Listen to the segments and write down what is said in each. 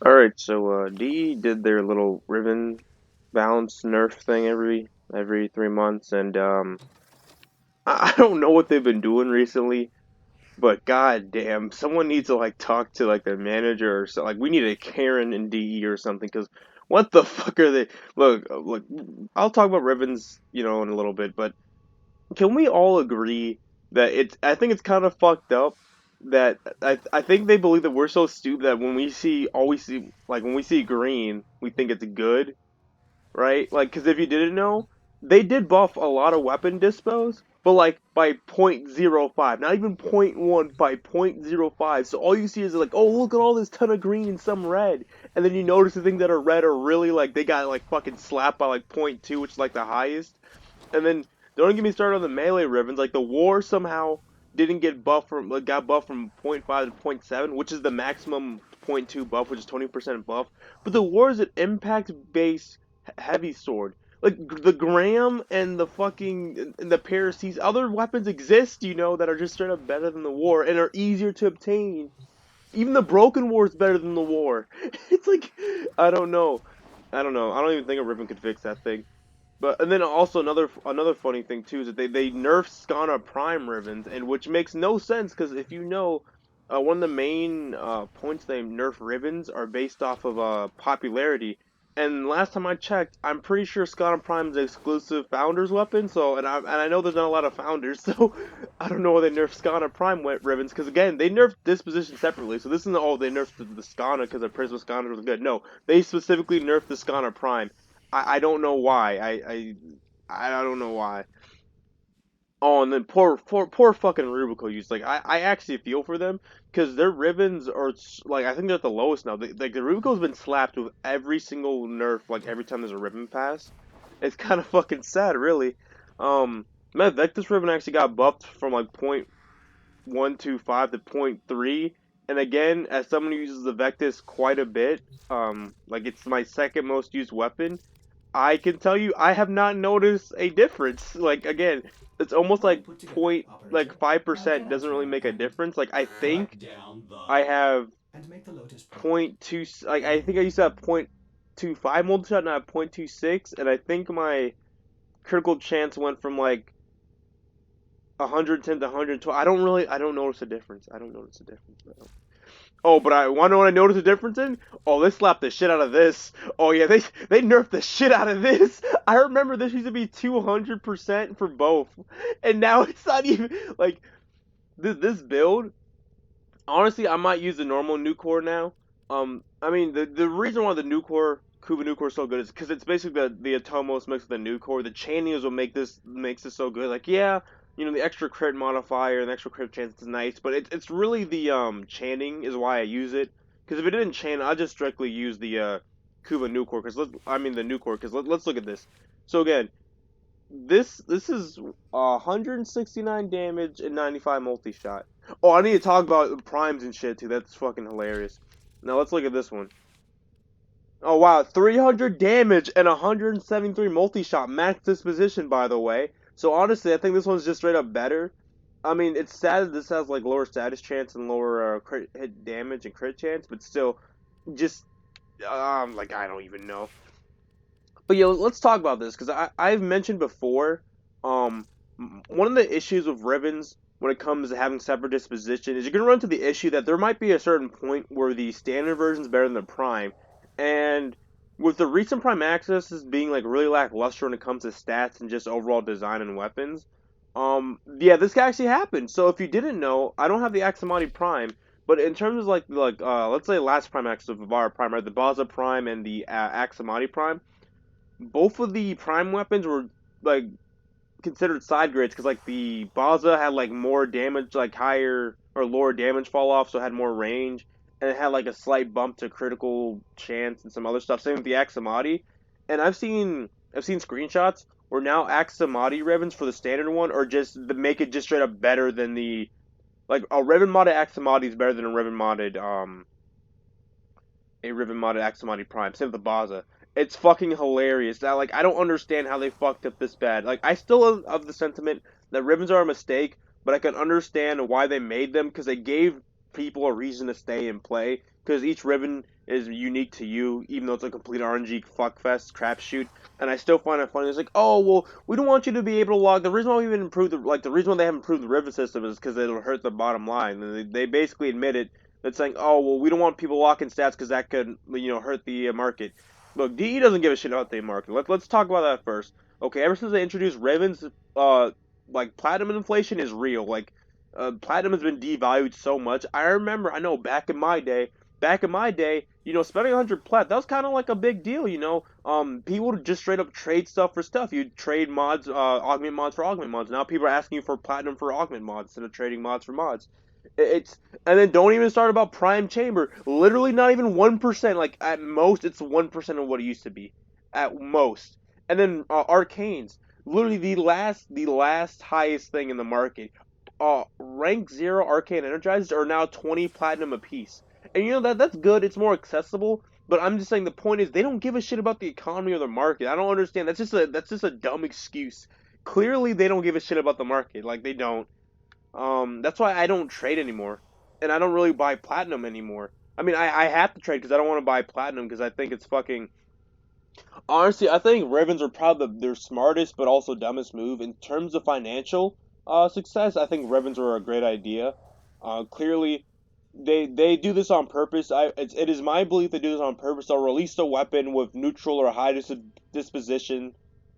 All right, so D did their little ribbon balance nerf thing every 3 months, and I don't know what they've been doing recently, but god damn, someone needs to like talk to like the manager or so. Like we need a Karen in DE or something, because what the fuck are they? Look, I'll talk about ribbons, in a little bit, but can we all agree that it's? I think it's kind of fucked up that I think they believe that we're so stupid that when we see all we see like when we see green, we think it's good, right? Like, because if you didn't know, they did buff a lot of weapon dispos, but like by 0.05, not even point 0.1, by 0.05. So all you see is like, oh, look at all this ton of green and some red, and then you notice the things that are red are really like they got like fucking slapped by like point 0.2, which is like the highest. And then don't get me started on the melee ribbons. Like the war somehow didn't get buffed from like, got buffed from point 0.5 to point 0.7, which is the maximum point 0.2 buff, which is 20% buff. But the war is an impact based heavy sword. Like the Graham and the fucking and the Paris, these other weapons exist, that are just straight up better than the war and are easier to obtain. Even the Broken War is better than the war. It's like I don't know. I don't know. I don't even think a ribbon could fix that thing. But and then also another funny thing too is that they nerfed Skana Prime ribbons, and which makes no sense because if you know, one of the main points they nerf ribbons are based off of popularity. And last time I checked, I'm pretty sure Skana Prime is an exclusive Founders weapon. So and I know there's not a lot of Founders, so I don't know why they nerfed Skana Prime ribbons because again they nerfed this position separately. So this isn't they nerfed the Skana because the Prisma Skana was good. No, they specifically nerfed the Skana Prime. I don't know why. I don't know why. Oh, and then poor fucking Rubico use. Like I actually feel for them because their ribbons are like I think they're at the lowest now. Like the Rubico's been slapped with every single nerf. Like every time there's a ribbon pass, it's kind of fucking sad, really. My Vectus ribbon actually got buffed from like 0.125 to point 0.3. And again, as someone who uses the Vectus quite a bit, like it's my second most used weapon. I can tell you I have not noticed a difference. Like again, it's almost All like put together, point like operator. Now get 5% out doesn't to really your make a appointment. difference. Like I think Crack down I the. have And make the Lotus proper. point two like I think I used to have 0.25 multi shot, now I have 0.26, and I think my critical chance went from like 110 to 112. I don't notice a difference. I don't notice a difference. Oh, but I want to know what I noticed a difference in? Oh, they slapped the shit out of this. Oh yeah, they nerfed the shit out of this. I remember this used to be 200% for both, and now it's not even like this build. Honestly, I might use the normal new core now. I mean the reason why the new core Kuba new core is so good is because it's basically the Atomos mixed with the new core. The chaining is what makes this so good. Like yeah, the extra crit modifier and the extra crit chance is nice, but it's really the chanting is why I use it. Because if it didn't chain, I'd just strictly use the Kuba new core. I mean the new core. Let's look at this. So again, this is 169 damage and 95 multi shot. Oh, I need to talk about primes and shit too. That's fucking hilarious. Now let's look at this one. Oh wow, 300 damage and 173 multi shot. Max disposition, by the way. So honestly, I think this one's just straight up better. I mean, it's sad that this has like lower status chance and lower crit hit damage and crit chance, but still, just like I don't even know. But yeah, let's talk about this because I've mentioned before, um, one of the issues with ribbons when it comes to having separate disposition is you're gonna run into the issue that there might be a certain point where the standard version is better than the prime, and with the recent prime accesses being like really lackluster when it comes to stats and just overall design and weapons, yeah, this can actually happen. So if you didn't know, I don't have the Aximati Prime. But in terms of let's say last prime access of Vivara Prime, right, the Baza Prime and the Aximati Prime, both of the prime weapons were like considered side grades because like the Baza had like more damage, like higher or lower damage fall off, so it had more range, and it had like a slight bump to critical chance and some other stuff. Same with the Aximati, and I've seen screenshots where now Aximati ribbons for the standard one are just make it just straight up better than the like a ribbon modded Aximati is better than a ribbon modded Aximati Prime. Same with the Baza. It's fucking hilarious. That like I don't understand how they fucked up this bad. Like I still of the sentiment that ribbons are a mistake, but I can understand why they made them because they gave people a reason to stay and play. Because each ribbon is unique to you, even though it's a complete RNG fuckfest crapshoot. And I still find it funny. It's like, oh well, we don't want you to be able to log. The reason why we even improved the reason why they haven't improved the river system is because it'll hurt the bottom line. And they basically admit it. That's saying, oh well, we don't want people locking stats because that could hurt the market. Look, DE doesn't give a shit about the market. Let's talk about that first. Okay, ever since they introduced rivens, like platinum inflation is real. Like, platinum has been devalued so much. I remember, I know back in my day, spending 100 plat, that was kind of like a big deal. People would just straight up trade stuff for stuff. You'd trade mods, augment mods for augment mods. Now people are asking you for platinum for augment mods instead of trading mods for mods. It's and then don't even start about prime chamber. Literally not even 1%. Like at most, it's 1% of what it used to be, at most. And then arcanes, literally the last highest thing in the market. Rank 0 arcane energizers are now 20 platinum apiece. And that's good. It's more accessible. But I'm just saying the point is they don't give a shit about the economy or the market. I don't understand. That's just a dumb excuse. Clearly they don't give a shit about the market. Like they don't. That's why I don't trade anymore, and I don't really buy platinum anymore. I mean, I have to trade because I don't want to buy platinum because I think it's fucking. Honestly, I think Ravens are probably their smartest but also dumbest move in terms of financial success. I think Ravens are a great idea. Clearly, they do this on purpose. It is my belief they do this on purpose. They'll release a weapon with neutral or high disposition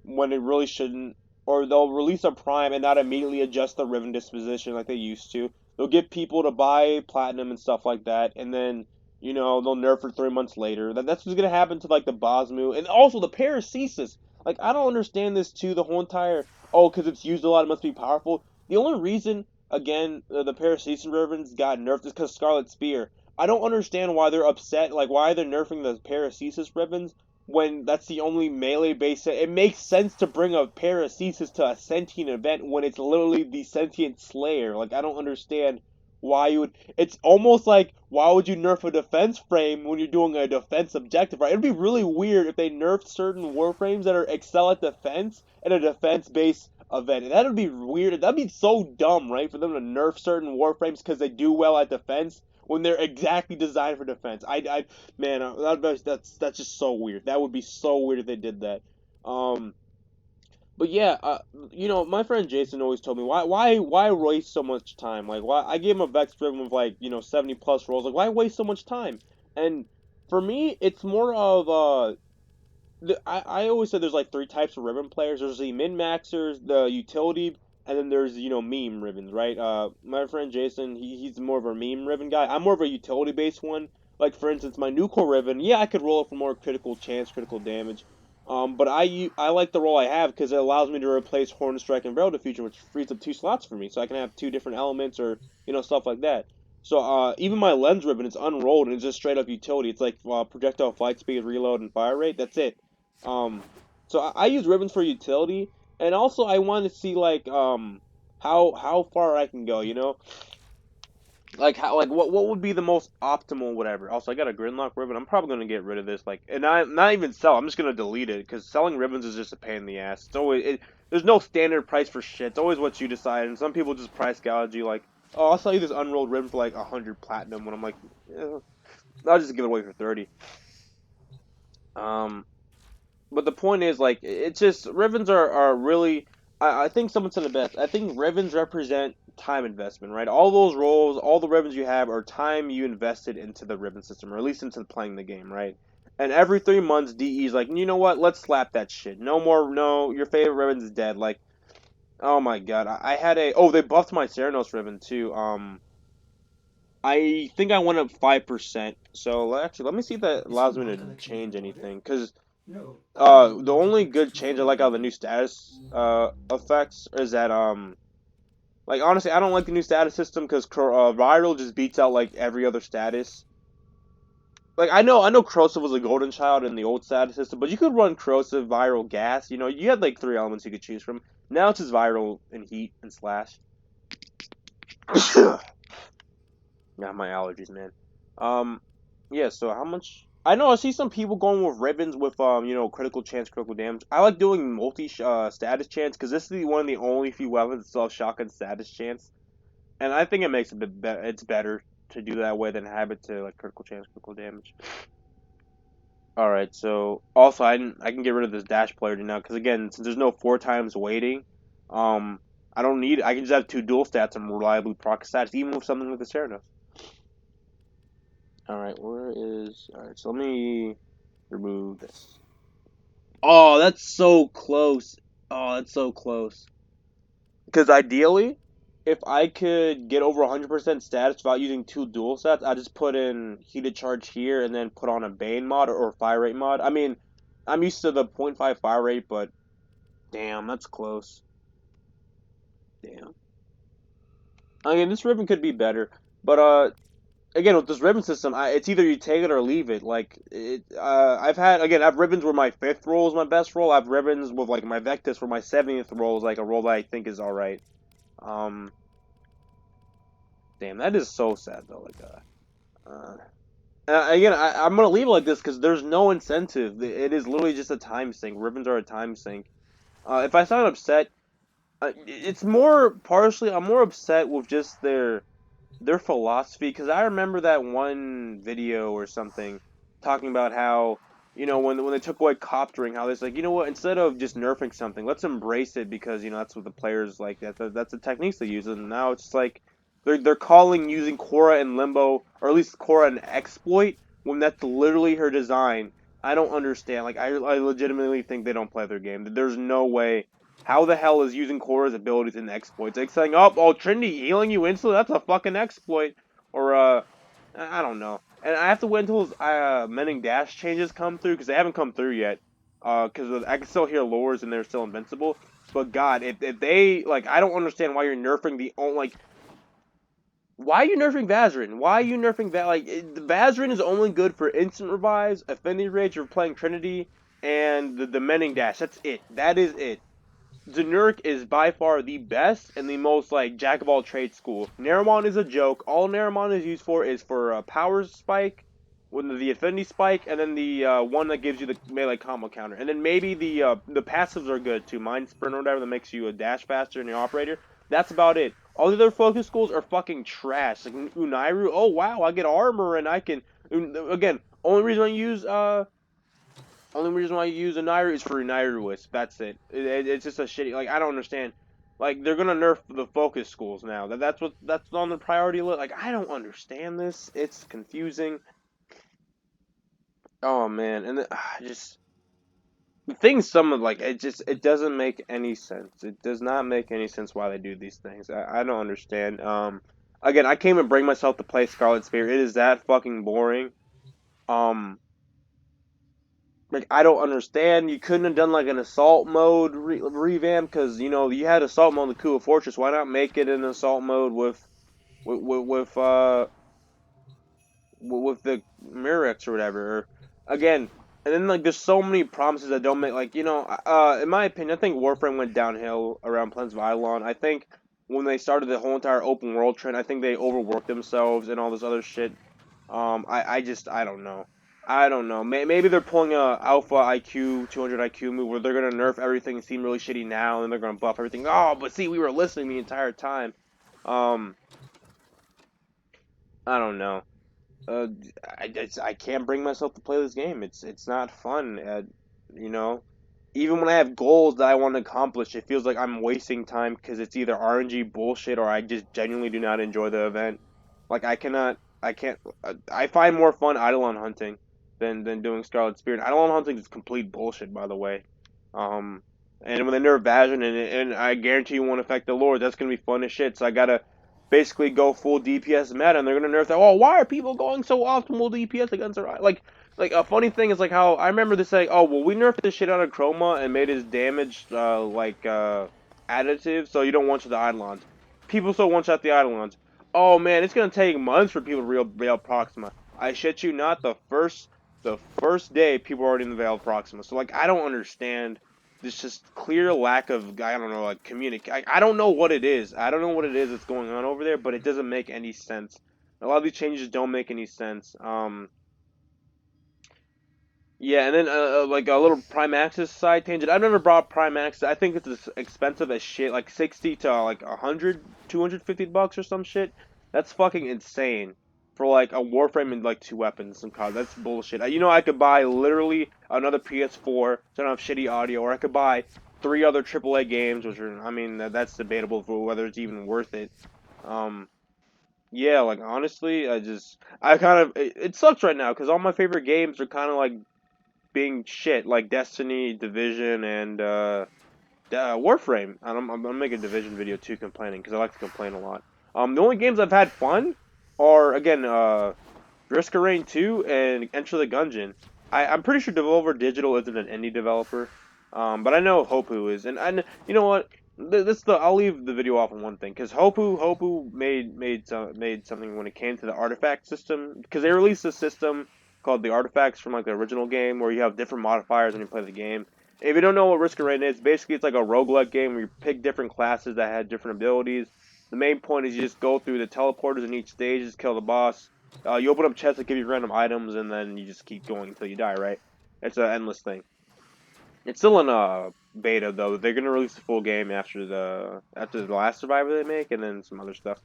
when it really shouldn't, or they'll release a prime and not immediately adjust the Riven disposition like they used to. They'll get people to buy platinum and stuff like that, and then they'll nerf for 3 months later. That's what's gonna happen to like the Bosmu and also the Paracesis. Like I don't understand this too. The whole entire because it's used a lot, it must be powerful. The only reason again the Paracesis Ravens got nerfed is because Scarlet Spear. I don't understand why they're upset. Like why they're nerfing the Paracesis Ravens when that's the only melee based set. It makes sense to bring a Paracesis to a sentient event when it's literally the sentient slayer. Like I don't understand why you would. It's almost like why would you nerf a defense frame when you're doing a defense objective, right? It'd be really weird if they nerfed certain warframes that are excel at defense in a defense based event. And that would be weird. That'd be so dumb, right? For them to nerf certain warframes because they do well at defense when they're exactly designed for defense. Man, that's just so weird. That would be so weird if they did that. Um, but yeah, my friend Jason always told me why waste so much time? Like why I gave him a Vex Driven with like 70 plus rolls. Like why waste so much time? And for me, it's more of I always said there's like three types of ribbon players. There's the min maxers, the utility, and then there's meme ribbons, right? My friend Jason, he's more of a meme ribbon guy. I'm more of a utility based one. Like for instance, my nuclear ribbon, yeah, I could roll it for more critical chance, critical damage. But I like the roll I have because it allows me to replace Horn Strike and Veil Diffusion, which frees up 2 slots for me, so I can have two different elements or stuff like that. So even my lens ribbon is unrolled and it's just straight up utility. It's like projectile flight speed, reload, and fire rate. That's it. Um, so I use ribbons for utility, and also I want to see like how far I can go. Like how what would be the most optimal whatever. Also, I got a Gridlock ribbon. I'm probably gonna get rid of this. Like, and I not even sell. I'm just gonna delete it because selling ribbons is just a pain in the ass. There's no standard price for shit. It's always what you decide, and some people just price gouge you like, oh, I'll sell you this unrolled ribbon for like 100 platinum. When I'm like, I'll just give it away for 30. Um, but the point is, like, it's just Rivens are really. I think someone said it best. I think Rivens represent time investment, right? All those roles, all the Rivens you have, are time you invested into the Riven system, or at least into playing the game, right? And every 3 months, DE's like, you know what? Let's slap that shit. No more. No, your favorite Rivens is dead. Like, oh my god, I had a. Oh, they buffed my Ceranos Riven too. I think I went up 5%. So actually, let me see if that Is your allows me mod to collection change reloaded? anything, because No, I have the unlocked only effects good too change I far like out of the away. new status effects is that like honestly I don't like the new status system because viral just beats out like every other status. Like I know corrosive was a golden child in the old status system, but you could run corrosive, viral, gas. You had like three elements you could choose from. Now it's just viral and heat and slash. Yeah, my allergies, man. Um, yeah. So how much? I know I see some people going with ribbons with critical chance, critical damage. I like doing multi status chance because this is one of the only few weapons that still have shotgun status chance, and I think it makes it a bit better. It's better to do that way than have it to like critical chance, critical damage. All right, so also I can get rid of this dash polarity now because again, since there's no four times waiting, um, I don't need. I can just have two dual stats and reliably proc stats even with something like the Ceranos. All right, where is? All right, so let me remove this. Oh, that's so close. Oh, that's so close. Because ideally, if I could get over 100% status without using two dual sets, I just put in heated charge here and then put on a Bane mod or fire rate mod. I mean, I'm used to the point 0.5 fire rate, but damn, that's close. Damn. I mean, this ribbon could be better, but again with this ribbon system, it's either you take it or leave it. Like I've ribbons where my fifth roll is my best roll. I have ribbons with like my Vectus where my 70th roll is like a roll that I think is all right. Um, damn, that is so sad though. Again, I'm gonna leave it like this because there's no incentive. It is literally just a time sink. Ribbons are a time sink. If I sound upset, it's more partially. I'm more upset with just their philosophy because I remember that one video or something talking about how when they took away coptering, how they're like, you know what, instead of just nerfing something, let's embrace it because that's what the players like. That's the techniques they use, and now it's just like they're calling using Cora and Limbo, or at least Cora and exploit when that's literally her design. I don't understand. Like I legitimately think they don't play their game. There's no way. How the hell is using Cora's abilities in exploits? Like saying, oh, Trinity healing you instantly? That's a fucking exploit. Or, I don't know. And I have to wait until Mending Dash changes come through, because they haven't come through yet. Because I can still hear lures and they're still invincible. But God, if they, like, I don't understand why you're nerfing why are you nerfing Vazarin? Why are you nerfing Vazarin is only good for instant revives, affinity rage, or playing Trinity, and the Mending Dash. That's it. That is it. Zanurk is by far the best and the most like jack of all trades school. Naramon is a joke. All Naramon is used for is for power spike, with the affinity spike, and then the one that gives you the melee combo counter. And then maybe the passives are good too. Mind sprint or whatever that makes you a dash faster in your operator. That's about it. All the other focus schools are fucking trash. Like Unairu, oh wow, I get armor and I can again. Only reason why you use a Nairu is for Nairuist. That's it. It's just a shitty. Like I don't understand. Like they're gonna nerf the focus schools now. That's on the priority list. Like I don't understand this. It's confusing. Oh man, and just the things. Some of like it doesn't make any sense. It does not make any sense why they do these things. I don't understand. Again, I can't even bring myself to play Scarlet Spear. It is that fucking boring. Um, like I don't understand. You couldn't have done like an assault mode revamp because you had assault mode in the Kua Fortress. Why not make it an assault mode with with, with uh with the Murex or whatever? Or, again, and then like there's so many promises that don't make in my opinion, I think Warframe went downhill around Plains of Eidolon. I think when they started the whole entire open world trend, I think they overworked themselves and all this other shit. I don't know. I don't know. Maybe they're pulling a alpha IQ 200 IQ move where they're gonna nerf everything and seem really shitty now, and they're gonna buff everything. Oh, but see, we were listening the entire time. Um, I don't know. Uh, I can't bring myself to play this game. It's not fun. You know, even when I have goals that I want to accomplish, it feels like I'm wasting time because it's either RNG bullshit or I just genuinely do not enjoy the event. Like I can't. I find more fun Eidolon hunting than doing Scarlet Spirit. Eidolon hunting is complete bullshit, by the way. Um, and when they nerf Vazrin and I guarantee you won't affect the Lord, that's gonna be fun as shit. So I gotta basically go full DPS meta, and they're gonna nerf that. Oh, why are people going so optimal DPS against their like a funny thing is like how I remember this saying, oh well, we nerfed this shit out of Chroma and made his damage additive, so you don't one shot the Eidolons. People still one shot the Eidolons. Oh man, it's gonna take months for people to Veil Proxima. I shit you not, the first day people are already in the Veil Proxima. So like I don't understand this just clear lack of I don't know like communicate. I don't know what it is. I don't know what it is that's going on over there, but it doesn't make any sense. A lot of these changes don't make any sense. Yeah, and then like a little Prime Access side tangent. I've never brought Prime Access. I think it's expensive as shit, like 60 to like 100, $250 or some shit. That's fucking insane for like a Warframe and like two weapons, some cause. That's bullshit. You know, I could buy literally another PS4, so I don't have shitty audio, or I could buy three other AAA games, which are, I mean, that's debatable for whether it's even worth it. Um, yeah, like honestly, I kind of, it sucks right now because all my favorite games are kind of like being shit, like Destiny, Division, and Warframe. And I'm gonna make a Division video too, complaining because I like to complain a lot. The only games I've had fun are again Risk of Rain 2 and Enter the Gungeon. I'm pretty sure Devolver Digital isn't an indie developer, but I know Hopu is, and you know what? I'll leave the video off on one thing because Hopu made something when it came to the artifact system because they released a system called the artifacts from like the original game where you have different modifiers when you play the game. If you don't know what Risk of Rain is, basically it's like a roguelike game where you pick different classes that had different abilities. The main point is you just go through the teleporters in each stage, just kill the boss. You open up chests that give you random items, and then you just keep going until you die, right? It's an endless thing. It's still in beta though. They're gonna release the full game after the last survivor they make, and then some other stuff.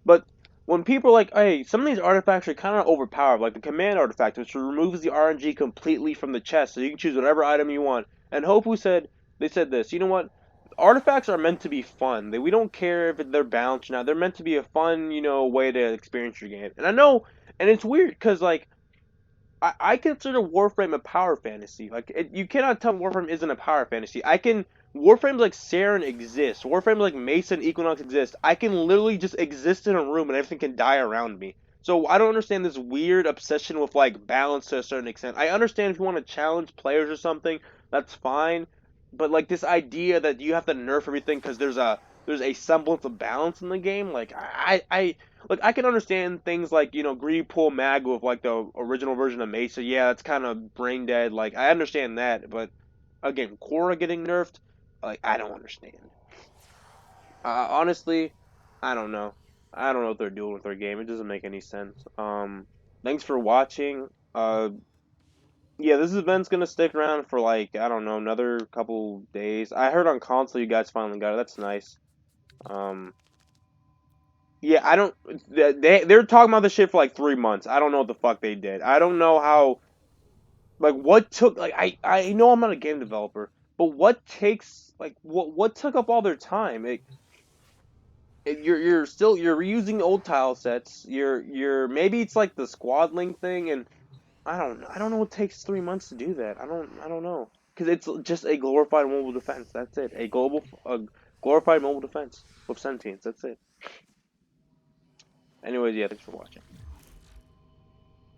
But when people are like, hey, some of these artifacts are kind of overpowered, like the command artifact, which removes the RNG completely from the chest, so you can choose whatever item you want. And Hopu said, they said this, you know what? Artifacts are meant to be fun. We don't care if they're balanced or not. They're meant to be a fun, way to experience your game. And I know, and it's weird because like I consider Warframe a power fantasy. Like you cannot tell Warframe isn't a power fantasy. Warframes like Saren exist. Warframes like Mason Equinox exist. I can literally just exist in a room and everything can die around me. So I don't understand this weird obsession with like balance to a certain extent. I understand if you want to challenge players or something, that's fine. But like this idea that you have to nerf everything because there's a semblance of balance in the game, like I can understand things like greedy pool mag with like the original version of Mesa. Yeah, that's kind of brain dead. Like I understand that, but again, Korra getting nerfed, like I don't understand. Honestly, I don't know. I don't know what they're doing with their game. It doesn't make any sense. Thanks for watching. Yeah, this event's gonna stick around for like I don't know another couple days. I heard on console you guys finally got it. That's nice. Um, Yeah, I don't. They're talking about this shit for like 3 months. I don't know what the fuck they did. I don't know how. Like, what took? Like, I know I'm not a game developer, but what takes? Like, what took up all their time? You're reusing old tile sets. You're maybe it's like the squad link thing, and I don't know what takes 3 months to do that. I don't know because it's just a glorified mobile defense. That's it. A glorified mobile defense with sentience. That's it. Anyways, yeah, thanks for watching.